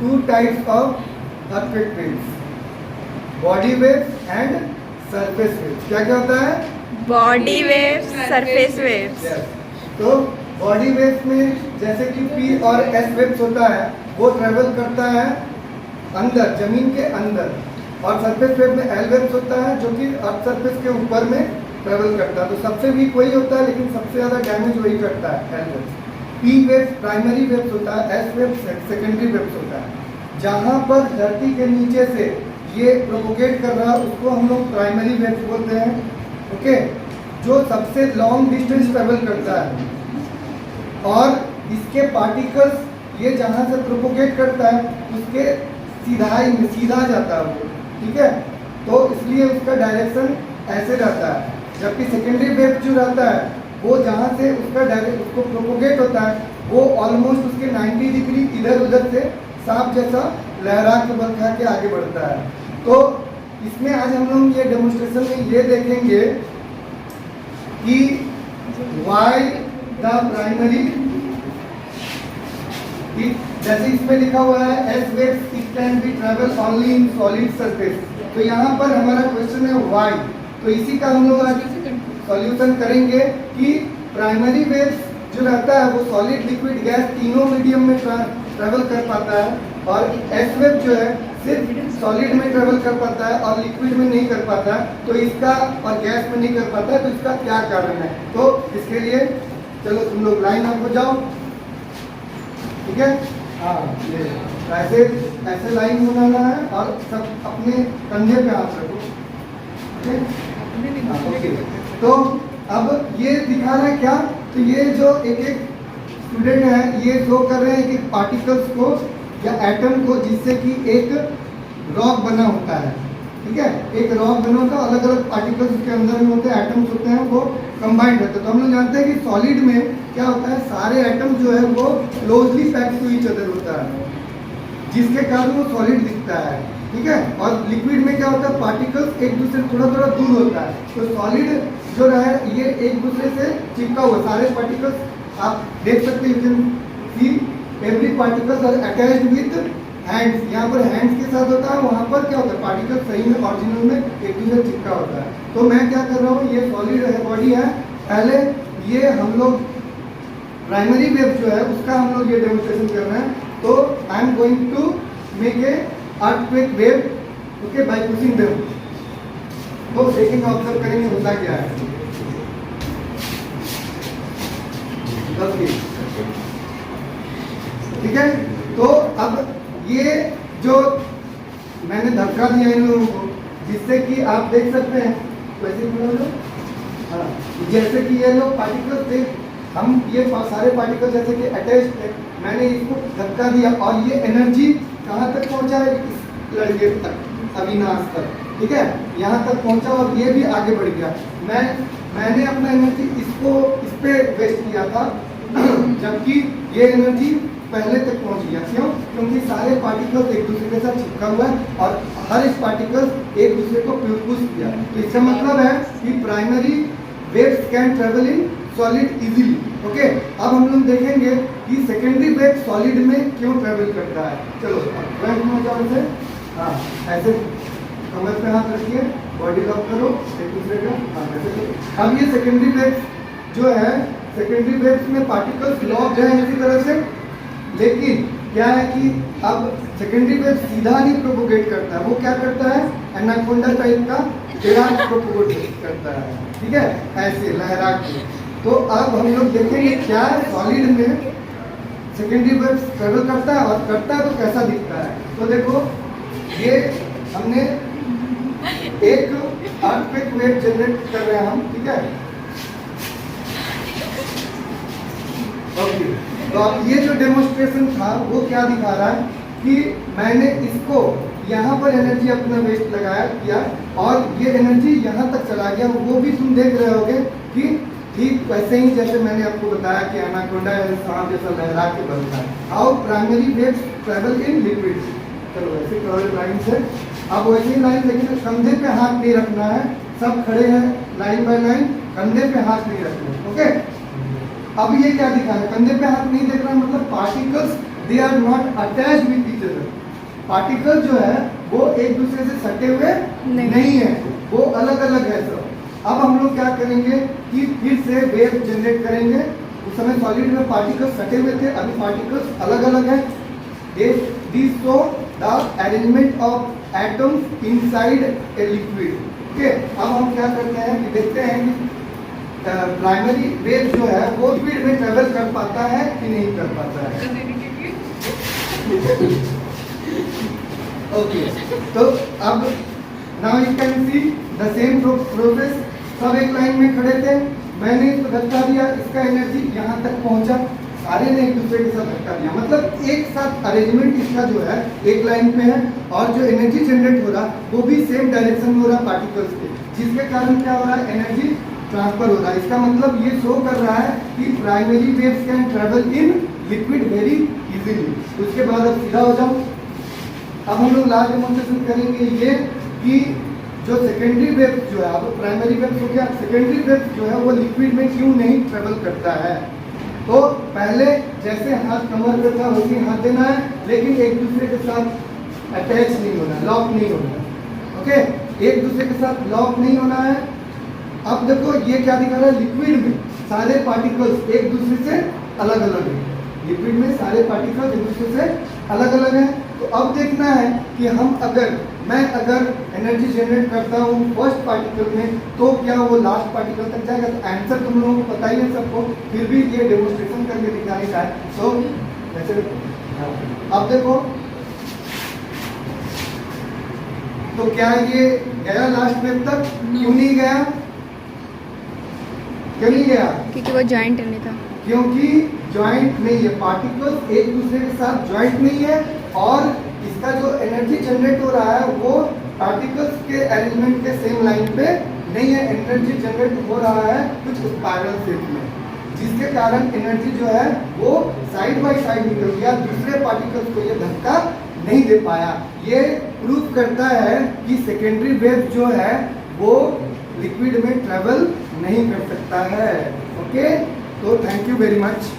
two types of earthquake waves, body waves and surface waves. क्या क्या होता है? Body waves, surface waves. Yes. तो बॉडी वेव्स में जैसे कि पी और एस वेव्स होता है वो ट्रेवल करता है अंदर, जमीन के अंदर, और सरफेस वेव में एल वेव्स होता है जो कि अर्थ सरफेस के ऊपर में ट्रेवल करता है। तो सबसे वीक वही होता है लेकिन सबसे ज़्यादा डैमेज वही करता है, L waves. P waves primary waves होता है, एस वेव्स सेकेंडरी वेव्स होता है। जहाँ पर धरती के नीचे से ये प्रोपोगेट कर रहा है उसको हम लोग प्राइमरी वेव्स बोलते हैं। ओके, जो सबसे लॉन्ग डिस्टेंस ट्रेवल करता है और इसके पार्टिकल्स ये जहाँ से प्रोपोगेट करता है उसके सीधाई में सीधा जाता है वो, ठीक है। तो इसलिए उसका डायरेक्शन ऐसे रहता है, जबकि सेकेंडरी वेव जो रहता है वो जहाँ से उसका डायरेक्ट उसको प्रोपोगेट होता है वो ऑलमोस्ट उसके 90 डिग्री इधर उधर से सांप जैसा लहरा के बल खा के आगे बढ़ता है। तो इसमें आज हम लोग ये डेमोन्स्ट्रेशन में ये देखेंगे कि वाई द प्राइमरी, जैसे इसमें लिखा हुआ है S waves it can be travel only in solid surface. तो यहाँ पर हमारा क्वेश्चन है वाई, तो इसी का हम लोग आज सॉल्यूशन करेंगे कि प्राइमरी वेव्स जो रहता है वो सॉलिड, लिक्विड, गैस तीनों मीडियम में ट्रेवल कर पाता है, और एस वेव जो है सिर्फ सॉलिड में ट्रेवल कर पाता है और लिक्विड में नहीं कर पाता है। तो इसका, और गैस में नहीं कर पाता है, तो इसका क्या कारण है? तो इसके लिए चलो तुम लोग लाइन अप हो जाओ, ठीक है। हाँ, ये ऐसे ऐसे लाइन बनाना है और सब अपने कंधे पे हाथ रखो, ठीक है। तो अब ये दिखा रहा है क्या, तो ये जो एक एक स्टूडेंट है ये शो कर रहे हैं कि पार्टिकल्स को या एटम को, जिससे कि एक रॉक बना होता है, ठीक है। एक रॉक बना होता है, अलग अलग पार्टिकल्स उसके अंदर में होते हैं, एटम्स होते हैं, वो कंबाइंड होते हैं। तो हम लोग जानते हैं कि सॉलिड में क्या होता है, सारे एटम जो है वो closely packed to each other होता है, जिसके कारण वो सॉलिड दिखता है, ठीक है। और लिक्विड में क्या होता है, पार्टिकल्स एक दूसरे से थोड़ा थोड़ा दूर होता है। तो सॉलिड जो है ये एक दूसरे से चिपका हुआ, सारे पार्टिकल्स आप देख सकते हैं, you can see every particles are attached with hands. यहाँ पर हैंड्स के साथ होता है, वहाँ पर क्या होता है, पार्टिकल सही में ओरिजिनल में एक दूसरे चिपका होता है। तो मैं क्या कर रहा हूँ, ये सॉलिड है, बॉडी है, पहले ये हम लोग प्राइमरी वेव जो है उसका हम लोग ये डेमोन्स्ट्रेशन कर रहे हैं। तो I am going to make a earthquake wave, okay, by pushing them. तो देखेंगे, ऑब्जर्व करेंगे होता क्या है। ठीक है, तो अब ये जो मैंने धक्का दिया इन लोगों को, जिससे कि आप देख सकते हैं, वैसे बोलो, हाँ, जैसे कि ये लोग पार्टिकल्स थे, हम ये सारे पार्टिकल जैसे कि अटैच थे, मैंने इसको धक्का दिया और ये एनर्जी कहाँ तक पहुँचा है, इस लड़के तक, अविनाश तक, ठीक है, यहाँ तक पहुँचा और ये भी आगे बढ़ गया। मैंने अपना एनर्जी इस पे वेस्ट किया था, जबकि ये एनर्जी पहले तक पहुंच गया। क्यों? क्योंकि सारे पार्टिकल्स एक दूसरे के साथ चिपका हुआ है और हर एक पार्टिकल एक दूसरे को पुश किया। तो इसका मतलब है कि primary waves can travel in solid easily. Okay, अब हम लोग देखेंगे कि सेकेंडरी वेव सॉलिड में क्यों ट्रेवल करता है। चलो से, हाँ, ऐसे कमर पे हाथ रखिए, बॉडी लॉक करो एक दूसरे का, हाँ, ऐसे करो। अब ये सेकेंडरी वेव जो है, सेकेंडरी वेव्स में पार्टिकल्स लॉक्ड है इसी तरह से, लेकिन क्या है कि अब सेकेंडरी वेव सीधा नहीं प्रोपोगेट करता है, वो क्या करता है, एनाकोंडा टाइप का टेढ़ा प्रोपोगेट करता है, ठीक है, ऐसे लहरा के। तो अब हम लोग देखेंगे क्या सॉलिड में सेकेंडरी वेव ट्रेवल करता है, और करता है तो कैसा दिखता है। तो देखो, ये हमने एक अर्थक्वेक वेव जनरेट कर रहे हैं हम, ठीक है। ओके, तो अब ये जो डेमोन्स्ट्रेशन था वो क्या दिखा रहा है कि मैंने इसको यहाँ पर एनर्जी अपना वेस्ट लगाया किया और ये एनर्जी यहाँ तक चला गया। वो भी तुम देख रहे होगे कि ठीक वैसे ही जैसे मैंने आपको बताया कि एनाकोंडा सांप जैसा लहरा के बनता है। How primary waves travel in liquid. चलो वैसे कलर लाइन से, अब वैसे ही लाइन, लेकिन कंधे पे हाथ नहीं रखना है, सब खड़े हैं लाइन बाय लाइन, कंधे पे हाथ नहीं रखना। ओके, अब ये क्या दिखा है, कंधे पे हाथ नहीं देख रहा, मतलब particles they are not attach with each other. Particle जो है वो एक दूसरे से सटे हुए नहीं है, वो अलग अलग है सब। अब हम लोग क्या करेंगे कि फिर से वेव जनरेट करेंगे। उस समय सॉलिड में पार्टिकल्स सटे हुए थे, अभी पार्टिकल्स अलग अलग हैं। This show the arrangement of atoms inside a liquid. Okay, अब हम क्या करते हैं कि देखते हैं कि प्राइमरी वेव जो है वो स्पीड में ट्रेवल कर पाता है कि नहीं कर पाता है। ओके, तो अब now you can see the same process. सब एक लाइन में खड़े थे, मैंने इसको धक्का दिया, इसका एनर्जी यहाँ तक पहुंचा, सारे ने एक दूसरे के साथ धक्का दिया, मतलब एक साथ अरेंजमेंट इसका जो है एक लाइन पे है, और जो एनर्जी जनरेट हो रहा वो भी सेम डायरेक्शन में हो रहा पार्टिकल्स के, जिसके कारण क्या हो रहा है, एनर्जी ट्रांसफर हो रहा है। इसका मतलब ये शो कर रहा है कि primary waves can travel in liquid very easily. उसके बाद अब सीधा हो जाओ। अब हम लोग लास्ट डेमोंस्ट्रेशन करेंगे ये कि जो सेकेंडरी वेव जो है, अब प्राइमरी वेव हो गया, सेकेंडरी वेव जो है वो लिक्विड में क्यों नहीं ट्रेवल करता है। तो पहले जैसे हाथ कमर पे था वैसे ही हाथ देना है, लेकिन एक दूसरे के साथ अटैच नहीं होना है, लॉक नहीं होना है। ओके, एक दूसरे के साथ लॉक नहीं होना है। अब देखो ये क्या दिखा रहा है, लिक्विड में सारे पार्टिकल्स एक दूसरे से अलग अलग हैं। लिक्विड में सारे पार्टिकल्स एक दूसरे से अलग अलग हैं। तो अब देखना है कि मैं अगर एनर्जी जनरेट करता हूँ फर्स्ट पार्टिकल में, तो क्या वो लास्ट पार्टिकल तक जाएगा। तो आंसर तुम लोगों को पता ही है सबको, फिर भी ये डेमोंस्ट्रेशन करके दिखाने का है। तो ऐसे अब देखो, तो क्या ये गया लास्ट वेव तक? क्यों नहीं गया? क्यों नहीं गया? क्योंकि वो जॉइंट नहीं था। क्योंकि ज्वाइंट नहीं है, पार्टिकल्स एक दूसरे के साथ ज्वाइंट नहीं है, और इसका जो एनर्जी जनरेट हो रहा है वो पार्टिकल्स के अरेंजमेंट के सेम लाइन पे नहीं है। एनर्जी जनरेट हो रहा है कुछ स्पाइरल शेप में, जिसके कारण एनर्जी जो है वो साइड बाय साइड निकल गया, दूसरे पार्टिकल्स को ये धक्का नहीं दे पाया। ये प्रूव करता है कि सेकेंडरी वेव जो है वो लिक्विड में ट्रेवल नहीं कर सकता है। ओके, तो थैंक यू वेरी मच।